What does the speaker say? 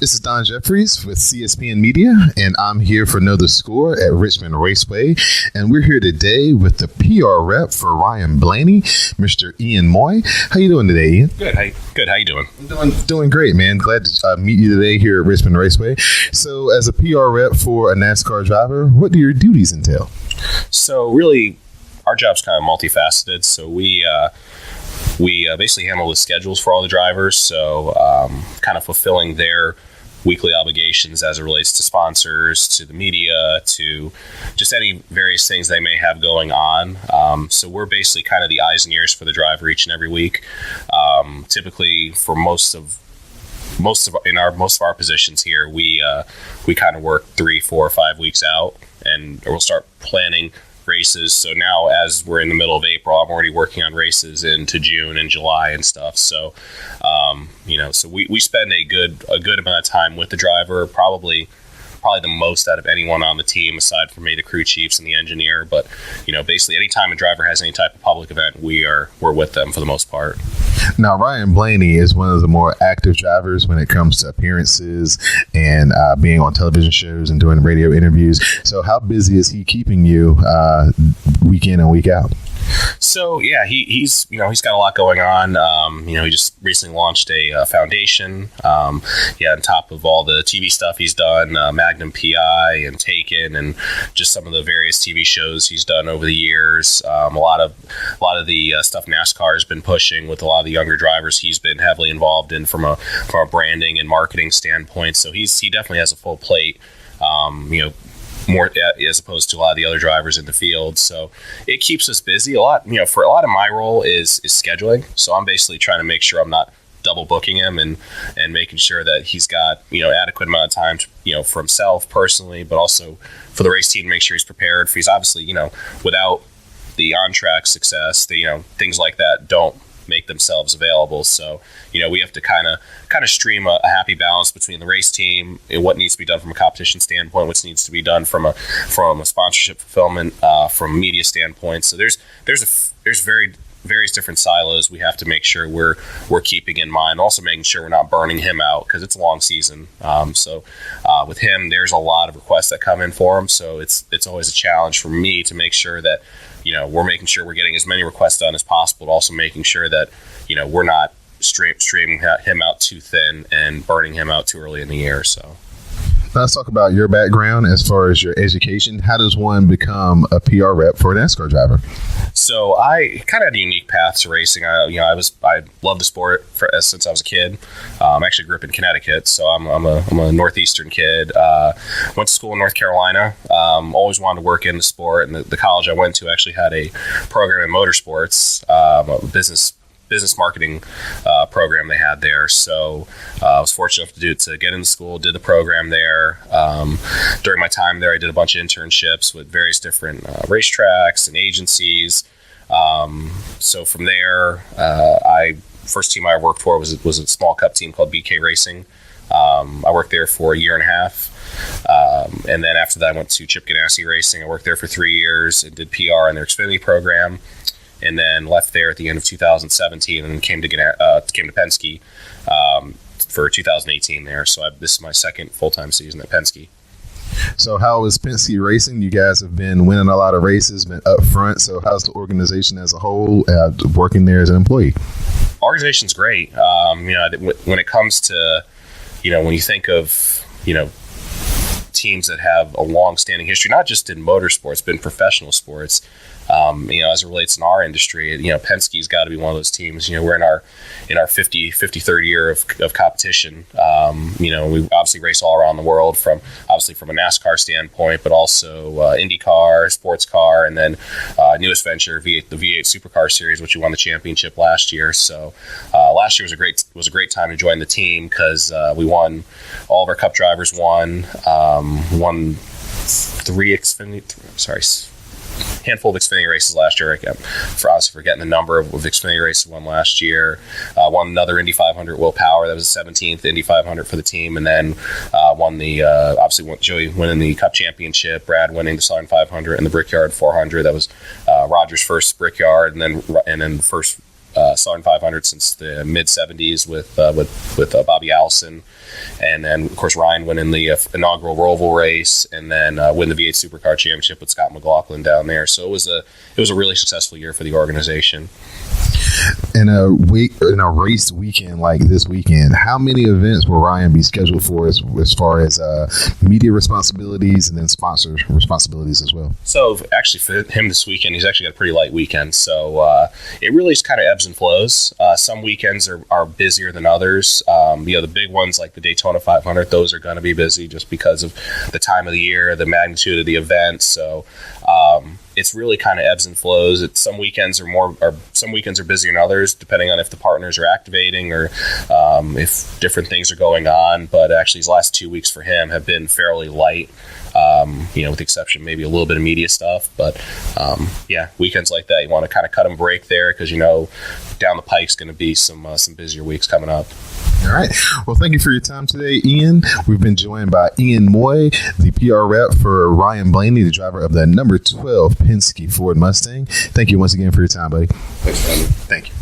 This is Don Jeffries with CSPN Media, and I'm here for another score at Richmond Raceway. And we're here today with the PR rep for Ryan Blaney, Mr. Ian Moye. How you doing today, Ian? Good. How you doing? Doing great, man. Glad to meet you today here at Richmond Raceway. So, as a PR rep for a NASCAR driver, what do your duties entail? So, really, our job's kind of multifaceted. So, we basically handle the schedules for all the drivers. So, kind of fulfilling their weekly obligations as it relates to sponsors, to the media, to just any various things they may have going on. So we're basically kind of the eyes and ears for the driver each and every week. Typically, for most of our positions here, we kind of work 3, 4, 5 weeks out, and we'll start planning races. So now, as we're in the middle of April, I'm already working on races into June and July and stuff. So, so we spend a good amount of time with the driver, probably the most out of anyone on the team, aside from me, the crew chiefs and the engineer. But basically, anytime a driver has any type of public event, we're with them for the most part. Now, Ryan Blaney is one of the more active drivers when it comes to appearances and being on television shows and doing radio interviews. So how busy is he keeping you week in and week out? So yeah, he's got a lot going on. He just recently launched a foundation. On top of all the TV stuff he's done, Magnum PI and Taken, and just some of the various TV shows he's done over the years. A lot of the stuff NASCAR has been pushing with a lot of the younger drivers. He's been heavily involved in from a branding and marketing standpoint. So he definitely has a full plate. More as opposed to a lot of the other drivers in the field. So it keeps us busy a lot. For a lot of my role is scheduling. So I'm basically trying to make sure I'm not double booking him and making sure that he's got, adequate amount of time, for himself personally, but also for the race team to make sure he's prepared. For he's obviously, without the on-track success, things like that don't make themselves available. So, we have to kind of stream a happy balance between the race team and what needs to be done from a competition standpoint, what needs to be done from a sponsorship fulfillment, from a media standpoint. So there's various different silos we have to make sure we're keeping in mind. Also making sure we're not burning him out, because it's a long season. With him, there's a lot of requests that come in for him. So it's always a challenge for me to make sure that we're making sure we're getting as many requests done as possible, but also making sure that we're not streaming him out too thin and burning him out too early in the year. So let's talk about your background as far as your education. How does one become a PR rep for a NASCAR driver? So I kind of had a unique path to racing. I loved the sport since I was a kid. I actually grew up in Connecticut, so I'm a northeastern kid. Went to school in North Carolina. Always wanted to work in the sport, and the college I went to actually had a program in motorsports, a business marketing program they had there. So I was fortunate enough to get into school, did the program there. During my time there, I did a bunch of internships with various different racetracks and agencies. So from there, first team I worked for was a small cup team called Penske Racing. I worked there for a year and a half. And then after that, I went to Chip Ganassi Racing. I worked there for 3 years and did PR in their Xfinity program. And then left there at the end of 2017 and came to Penske for 2018 there. So this is my second full-time season at Penske. So how is Penske Racing? You guys have been winning a lot of races, been up front. So how's the organization as a whole working there as an employee? Organization's great. When it comes to, when you think of, teams that have a long-standing history, not just in motorsports, but in professional sports, as it relates in our industry, Penske's got to be one of those teams. We're in our 53rd year of competition. We obviously race all around the world from a NASCAR standpoint, but also IndyCar, sports car, and then newest venture, the V8 Supercar Series, which we won the championship last year. So last year was a great time to join the team because we won. All of our Cup drivers won 3 Xfinity. Handful of Xfinity races last year. I'm forgetting the number of Xfinity races won last year. Won another Indy 500 Will Power. That was the 17th Indy 500 for the team. And then won Joey winning the Cup Championship, Brad winning the Southern 500 and the Brickyard 400. That was Roger's first Brickyard, and then first Southern 500 since the mid 70s with Bobby Allison, and then of course Ryan went in the inaugural Roval race, and then win the V8 Supercar Championship with Scott McLaughlin down there. So it was a really successful year for the organization. In a race weekend like this weekend, how many events will Ryan be scheduled for as far as media responsibilities and then sponsor responsibilities as well? So actually for him this weekend, he's actually got a pretty light weekend. So it really just kind of ebbs and flows. Some weekends are busier than others. The big ones like the Daytona 500, those are going to be busy just because of the time of the year, the magnitude of the event. So it's really kind of ebbs and flows. Some weekends are busier than others, depending on if the partners are activating or if different things are going on. But actually, these last 2 weeks for him have been fairly light. With the exception of maybe a little bit of media stuff. But weekends like that, you want to kind of cut and break there because down the pike's going to be some busier weeks coming up. All right. Well, thank you for your time today, Ian. We've been joined by Ian Moye, the PR rep for Ryan Blaney, the driver of the number 12 Penske Ford Mustang. Thank you once again for your time, buddy. Thanks, Brandon. Thank you.